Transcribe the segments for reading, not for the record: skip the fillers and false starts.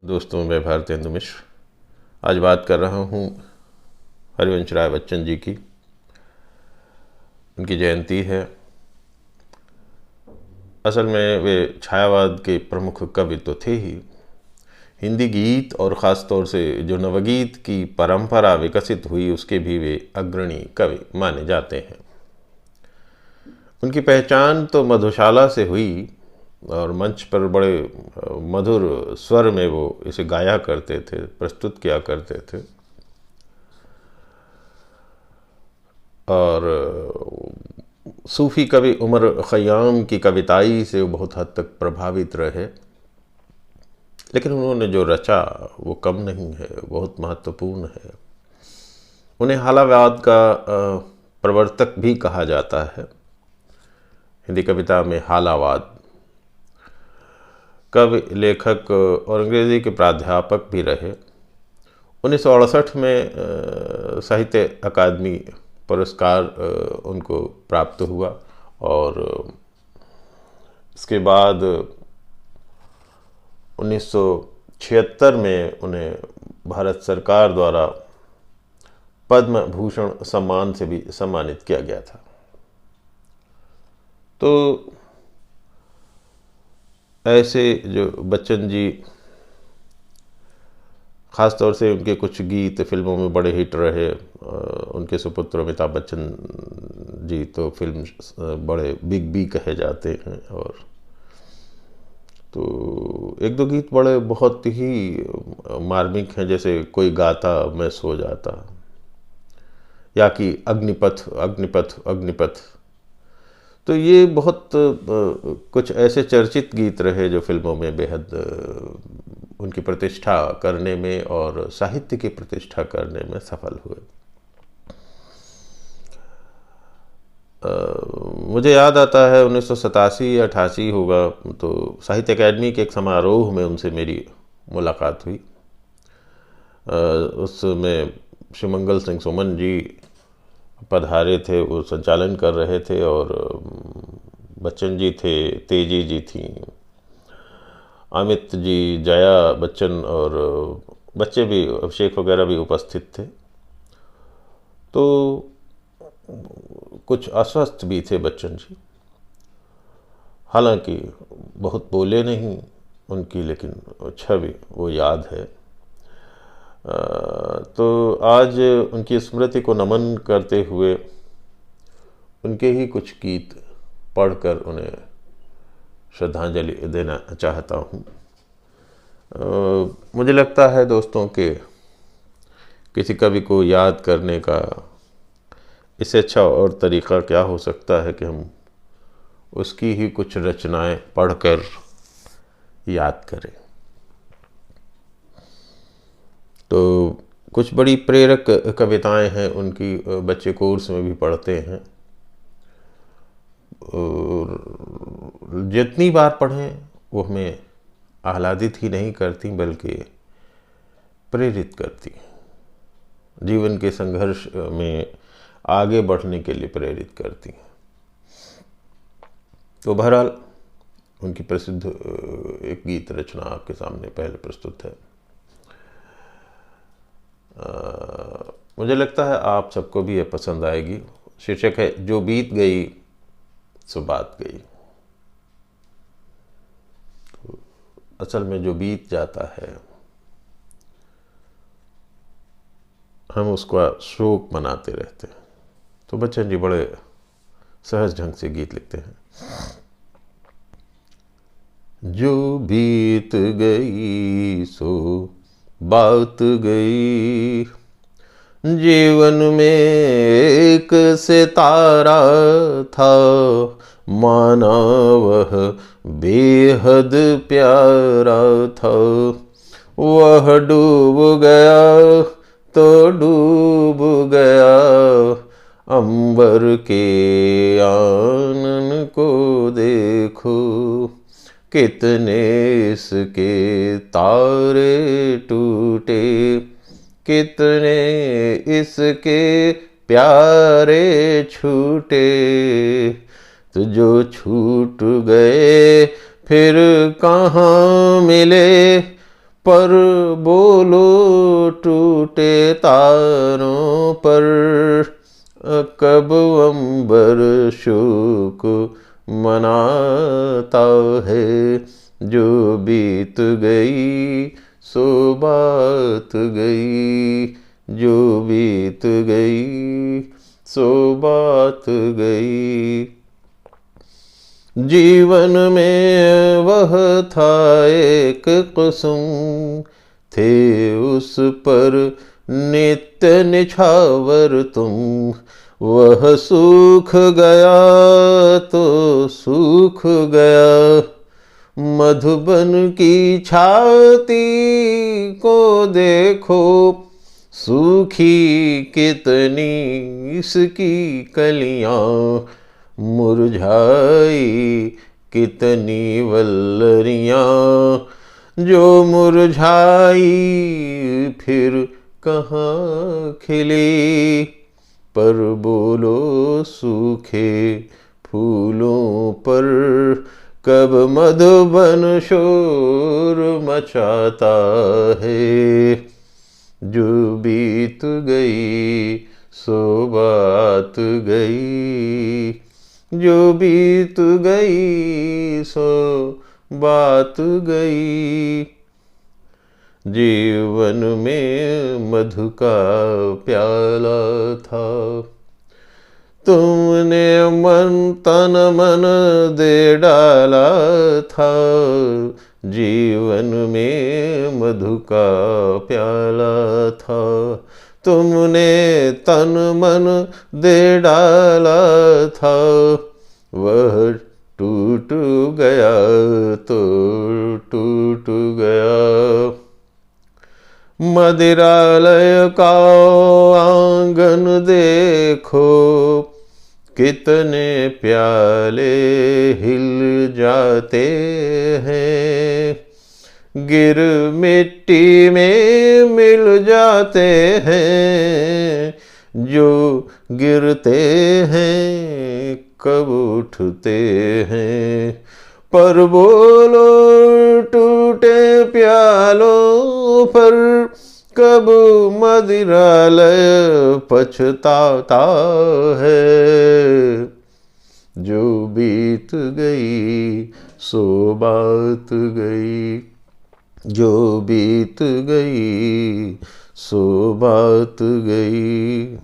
दोस्तों, मैं भारतेंदु मिश्र आज बात कर रहा हूँ हरिवंश राय बच्चन जी की। उनकी जयंती है। असल में वे छायावाद के प्रमुख कवि तो थे ही। हिंदी गीत और ख़ास तौर से जो नवगीत की परंपरा विकसित हुई उसके भी वे अग्रणी कवि माने जाते हैं। उनकी पहचान तो मधुशाला से हुई और मंच पर बड़े मधुर स्वर में वो इसे गाया करते थे, प्रस्तुत किया करते थे। और सूफ़ी कवि उमर ख़याम की कविताई से वो बहुत हद तक प्रभावित रहे, लेकिन उन्होंने जो रचा वो कम नहीं है, बहुत महत्वपूर्ण है। उन्हें हालावाद का प्रवर्तक भी कहा जाता है। हिंदी कविता में हालावाद। कवि, लेखक और अंग्रेज़ी के प्राध्यापक भी रहे। 1968 में साहित्य अकादमी पुरस्कार उनको प्राप्त हुआ और इसके बाद 1976 में उन्हें भारत सरकार द्वारा पद्म भूषण सम्मान से भी सम्मानित किया गया था। तो ऐसे जो बच्चन जी, ख़ास तौर से उनके कुछ गीत फिल्मों में बड़े हिट रहे। उनके सुपुत्र अमिताभ बच्चन जी तो फिल्म बड़े बिग बी कहे जाते हैं। और तो एक दो गीत बड़े बहुत ही मार्मिक हैं, जैसे कोई गाता मैं सो जाता, या कि अग्निपथ अग्निपथ अग्निपथ। तो ये बहुत कुछ ऐसे चर्चित गीत रहे जो फिल्मों में बेहद उनकी प्रतिष्ठा करने में और साहित्य की प्रतिष्ठा करने में सफल हुए। मुझे याद आता है 1987 या 88 होगा, तो साहित्य अकादमी के एक समारोह में उनसे मेरी मुलाकात हुई। उसमें शिवमंगल सिंह सुमन जी पधारे थे, वो संचालन कर रहे थे, और बच्चन जी थे, तेजी जी थी, अमित जी, जया बच्चन और बच्चे भी, अभिषेक वगैरह भी उपस्थित थे। तो कुछ अस्वस्थ भी थे बच्चन जी। हालांकि बहुत बोले नहीं उनकी, लेकिन छवि वो याद है। तो आज उनकी स्मृति को नमन करते हुए उनके ही कुछ गीत पढ़कर उन्हें श्रद्धांजलि देना चाहता हूँ। मुझे लगता है दोस्तों कि किसी कवि को याद करने का इससे अच्छा और तरीक़ा क्या हो सकता है कि हम उसकी ही कुछ रचनाएं पढ़कर याद करें। तो कुछ बड़ी प्रेरक कविताएं हैं उनकी, बच्चे कोर्स में भी पढ़ते हैं। और जितनी बार पढ़ें वो हमें आह्लादित ही नहीं करती बल्कि प्रेरित करती, जीवन के संघर्ष में आगे बढ़ने के लिए प्रेरित करती। तो बहरहाल उनकी प्रसिद्ध एक गीत रचना आपके सामने पहले प्रस्तुत है। मुझे लगता है आप सबको भी ये पसंद आएगी। शीर्षक है जो बीत गई सो बात गई। तो असल में जो बीत जाता है हम उसका शोक मनाते रहते हैं। तो बच्चन जी बड़े सहज ढंग से गीत लिखते हैं। जो बीत गई सो बात गई, जीवन में एक सितारा था, माना वह बेहद प्यारा था। वह डूब गया तो डूब गया, अंबर के आनन को देखो, कितने इसके तारे टूटे, कितने इसके प्यारे छूटे। तो जो छूट गए फिर कहाँ मिले, पर बोलो टूटे तारों पर, कब अंबर शोक मनाता है। जो बीत गई सो बात गई, जो बीत गई सो बात गई। जीवन में वह था एक कुसुम, थे उस पर नित्य निछावर तुम। वह सूख गया तो सूख गया, मधुबन की छाती को देखो, सूखी कितनी इसकी कलियां, मुरझाई कितनी वल्लरियां। जो मुरझाई फिर कहाँ खिली, पर बोलो सूखे फूलों पर, कब मधुबन शोर मचाता है। जो बीत गई सो बात गई, जो बीत गई सो बात गई। जीवन में मधु का प्याला था, तुमने तन मन दे डाला था। जीवन में मधु का प्याला था, तुमने तन मन दे डाला था। वह टूट गया तो टूट गया। मदिरालय का आंगन देखो, कितने प्याले हिल जाते हैं, गिर मिट्टी में मिल जाते हैं। जो गिरते हैं कब उठते हैं, पर बोलो टूटे प्यालों पर, कब मदिरालय पछताता है। जो बीत गई सो बात गई, जो बीत गई सो बात गई।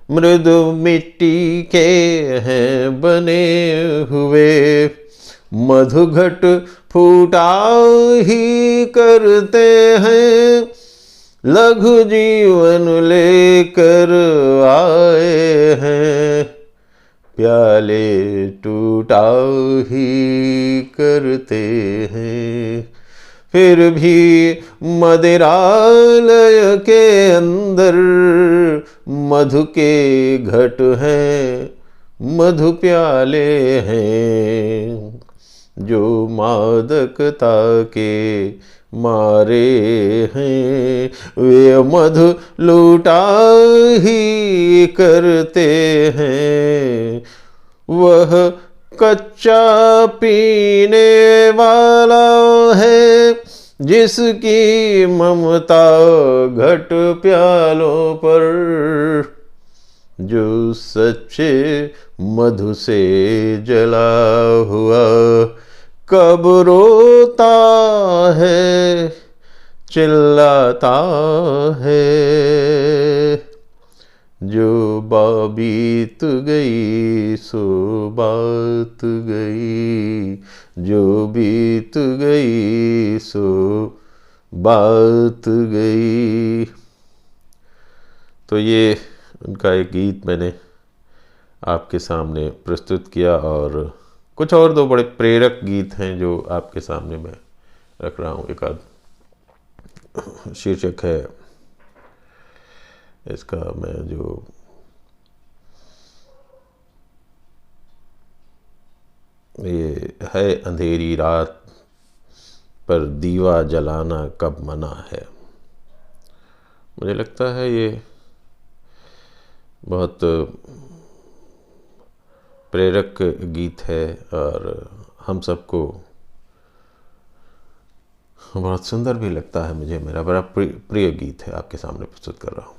मृदु मिट्टी के हैं बने हुए, मधुघट फूटा ही करते हैं। लघु जीवन लेकर आए हैं, प्याले टूटा ही करते हैं। फिर भी मदिरालय के अंदर मधु के घट हैं, मधु प्याले हैं। जो मादकता के मारे हैं, वे मधु लूटा ही करते हैं। वह कच्चा पीने वाला है, जिसकी ममता घट प्यालों पर। जो सच्चे मधु से जला हुआ कब रोता है, चिल्लाता है। जो बीत गई सो बात गई, जो बीत गई सो बात गई। तो ये उनका एक गीत मैंने आपके सामने प्रस्तुत किया, और कुछ और दो बड़े प्रेरक गीत हैं जो आपके सामने मैं रख रहा हूँ। एक आध शीर्षक है इसका, मैं जो ये है, अंधेरी रात पर दीवा जलाना कब मना है। मुझे लगता है ये बहुत प्रेरक गीत है, और हम सबको बहुत सुंदर भी लगता है मुझे, मेरा बड़ा प्रिय गीत है, आपके सामने प्रस्तुत कर रहा हूँ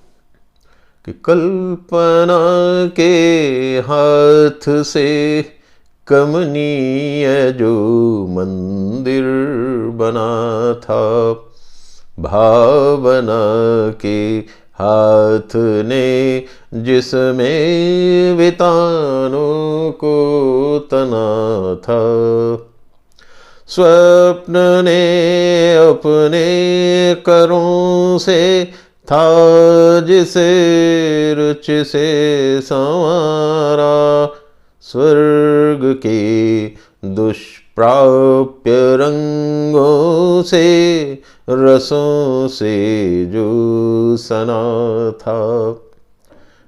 कि कल्पना के हाथ से कमनीय जो मंदिर बना था, भावना के हाथ ने जिसमें वितानों को तना था, स्वप्न ने अपने करों से था जिसे रुचि से संवारा, स्वर्ग के दुष्प्राप्य रंगों से रसों से जो सना था,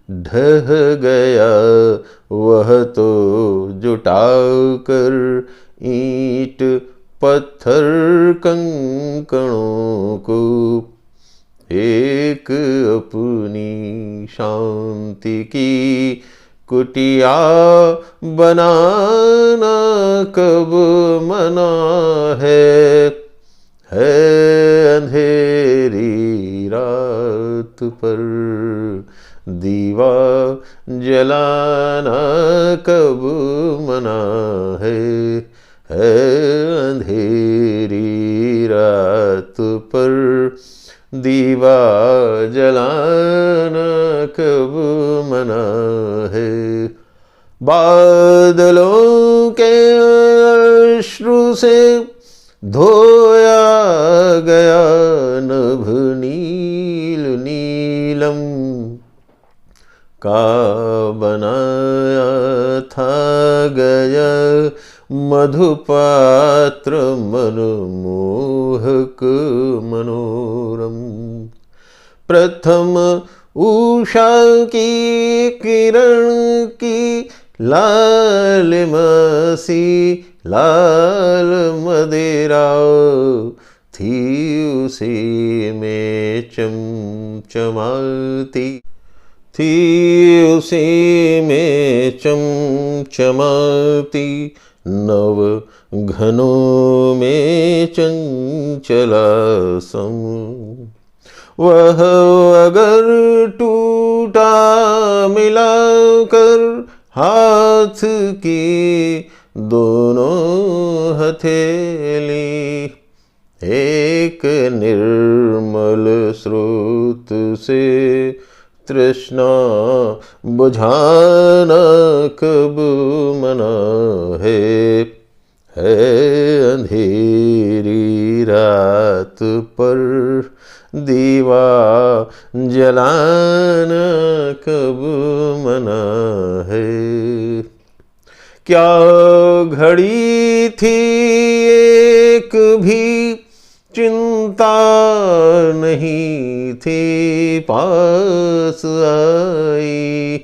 ढह गया वह तो जुटा कर ईंट पत्थर कंकड़ों को, एक अपनी शांति की कुटिया बनाना कब मना है अंधेरी रात पर दीवा जलाना कब मना है अंधेरी रात पर दीवा जलाना कब मना है, बादलों के अश्रु से धोया गया नभ नील नीलम का बनाया था गया मधुपात्र मनमोहक मनोरम, प्रथम उषा की किरण की लालिमासी लाल मदिरा थी उसी में चमचमाती, थी उसी में चमचमाती, नव घनों में चंचला सम, वह अगर टूटा मिलाकर हाथ की दोनों हथेली, एक निर्मल स्रोत से तृष्णा बुझाना कब मना है अंधेरी रात पर दीवा जलाना कब मना है, क्या घड़ी थी एक भी चिंता नहीं थी पास आई,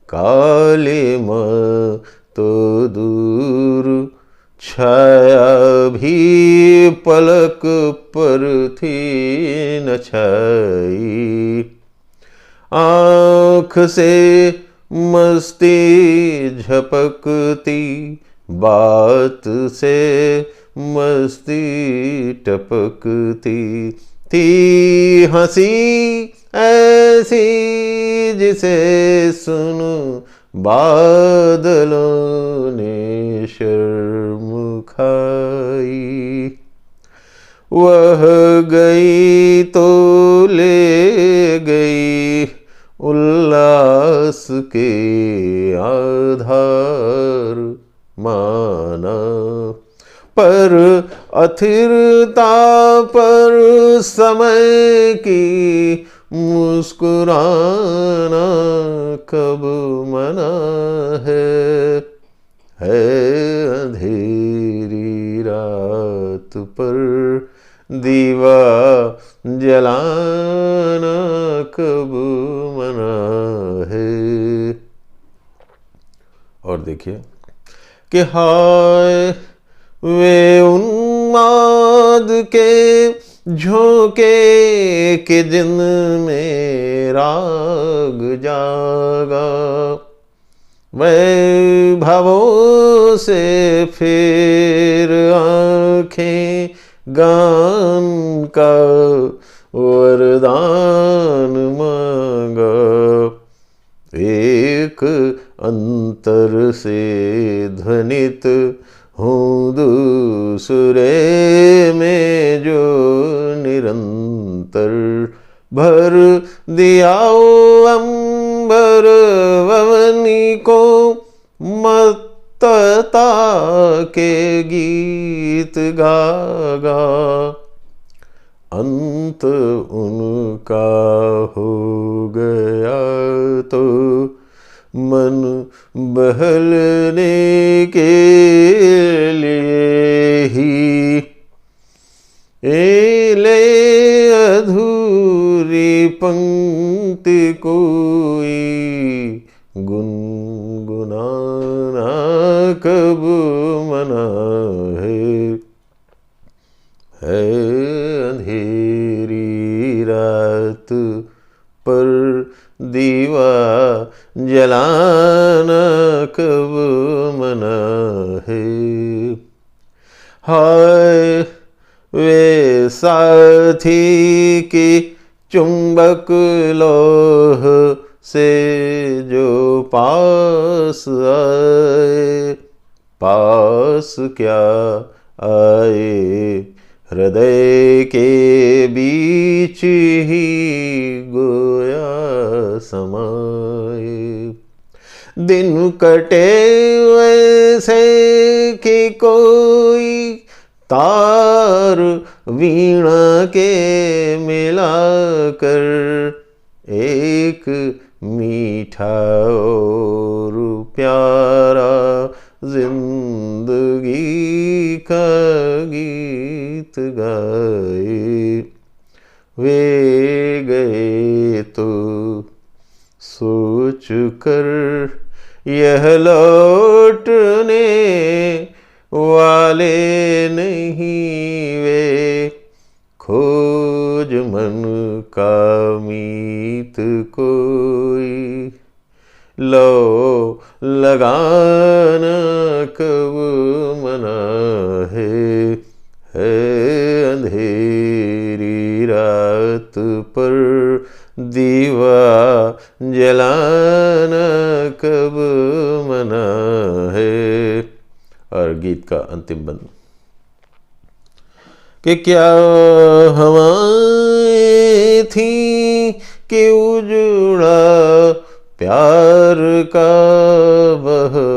काले माँ तो दूर छाया भी पलक पर थी न छाई, आँख से मस्ती झपकती बात से मस्ती टपकती, थी हंसी ऐसी जिसे सुन बादलों ने शर्म खाई, वह गई तो ले गई उल्लास के आधार माना, पर अथिरता पर समय की मुस्कुराना कब मना है अंधेरी रात पर दीवा जलाना कब मना है। और देखिए कि हाय वे उन्माद के झोंके के दिन में राग जागा, वैभवों से फिर आँखें गान का वरदान मांगा। एक अंतर से ध्वनित हूँ दूसरे में जो निरंतर, भर दिया अंबर ववनी को मत्तता के गीत गागा। अंत उनका हो गया तो मन बहलने के लिए ही ले अधूरी पंक्ति कोई गुनगुनाना कब मना है अंधेरी रात पर दीवा जलाना कब मना है। हाय वे साथी की चुंबक लोह से जो पास आए, पास क्या आए हृदय के बीच ही गोया समाए। दिन कटे वैसे कि कोई तार वीणा के मिलाकर एक मीठा और प्यारा जिंदगी का गीत गाए। वे गए तो सोच कर यह लौटने वाले नहीं वे, खोज मन का मीत कोई लो लगाना कब मना है अंधेरी रात पर दीवा जलाना कब मना है। और गीत का अंतिम बंद कि क्या हवाएं थी कि उजड़ा प्यार का बहवाशियाना,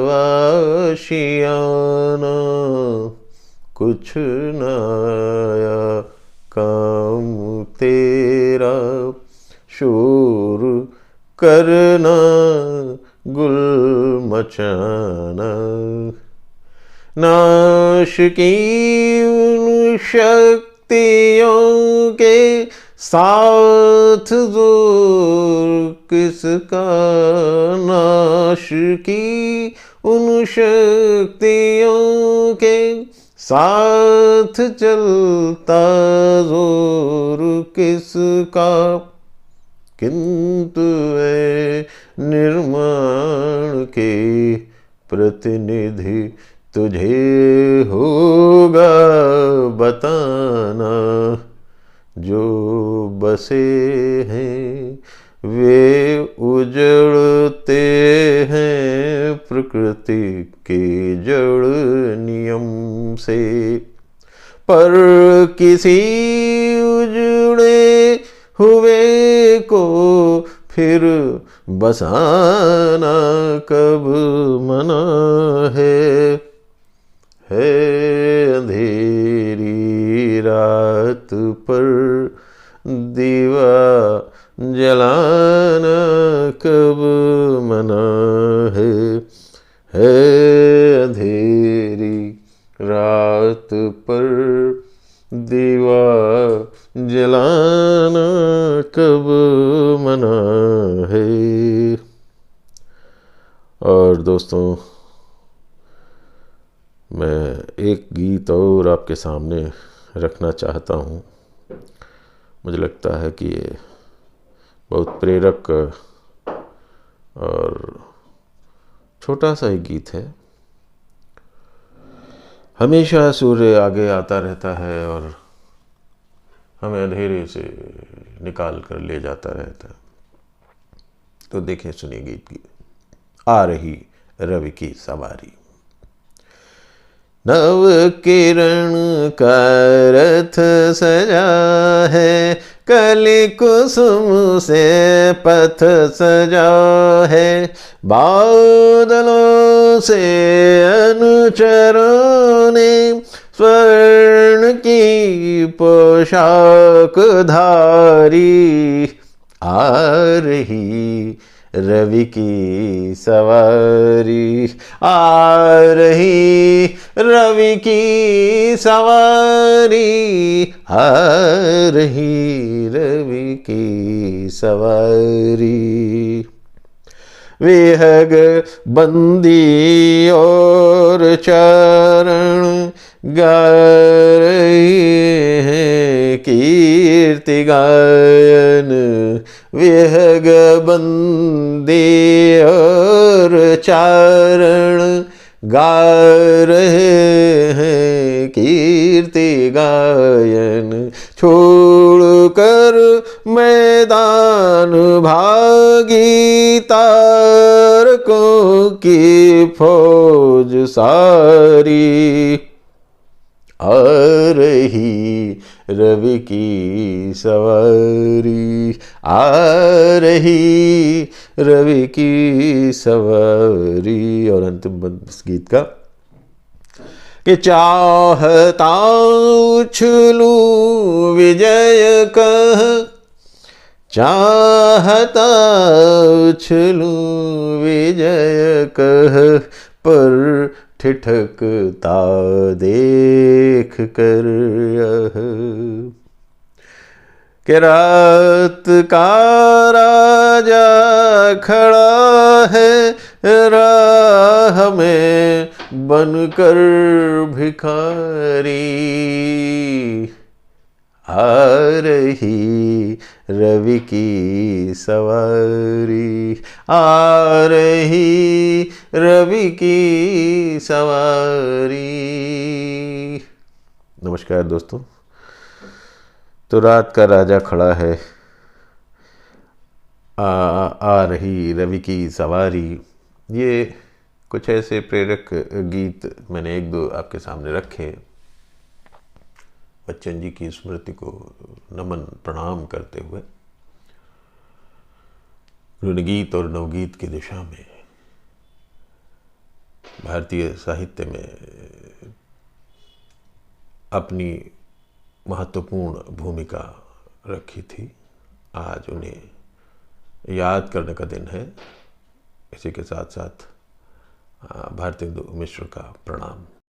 कुछ न आया काम तेरा शोर करना गुल मचाना। नाश की उन शक्तियों के साथ जोर किसका, नाश की उन शक्तियों के साथ चलता जोर किसका। किंतु ए निर्माण के प्रतिनिधि तुझे होगा बताना, जो बसे हैं वे उजड़ते हैं प्रकृति के जड़ नियम से। पर किसी उजड़े हुए को फिर बसाना कब मना है अंधेरी रात पर दीवा जलाना कब मना है अंधेरी रात पर दीवा जलाना कब मना है। और दोस्तों, मैं एक गीत और आपके सामने रखना चाहता हूँ। मुझे लगता है कि ये बहुत प्रेरक और छोटा सा ही गीत है। हमेशा सूर्य आगे आता रहता है और हमें अंधेरे से निकाल कर ले जाता रहता। तो देखें, सुनिए गीत की। आ रही रवि की सवारी। नव किरण का रथ सजा है, कली कुसुम से पथ सजा है, बादलों से अनुचरों ने स्वर्ण की पोशाक धारी। आ रही रवि की सवारी, आ रही रवि की सवारी, आ रही रवि की सवारी। विहग बंदी और चरण गा रहे हैं कीर्ति गायन। विहग बंदी और चारण गा रहे हैं कीर्ति गायन। छोड़ कर मैदान भागी तारकों की फौज सारी। आ रही रवि की सवारी, आ रही रवि की सवारी। और अंतिम बंद इस गीत का कि चाहता उछलूं विजय कह, चाहता उछलूं विजय कह, पर ठिठकता देख कर यह। कि रात का राजा खड़ा है राह में बनकर भिखारी। आ रही रवि की सवारी, आ रही रवि की सवारी। नमस्कार दोस्तों। तो रात का राजा खड़ा है, आ रही रवि की सवारी। ये कुछ ऐसे प्रेरक गीत मैंने एक दो आपके सामने रखे, बच्चन जी की स्मृति को नमन प्रणाम करते हुए, ऋणगीत और नवगीत की दिशा में भारतीय साहित्य में अपनी महत्वपूर्ण भूमिका रखी थी। आज उन्हें याद करने का दिन है। इसी के साथ साथ भारतेंदु मिश्र का प्रणाम।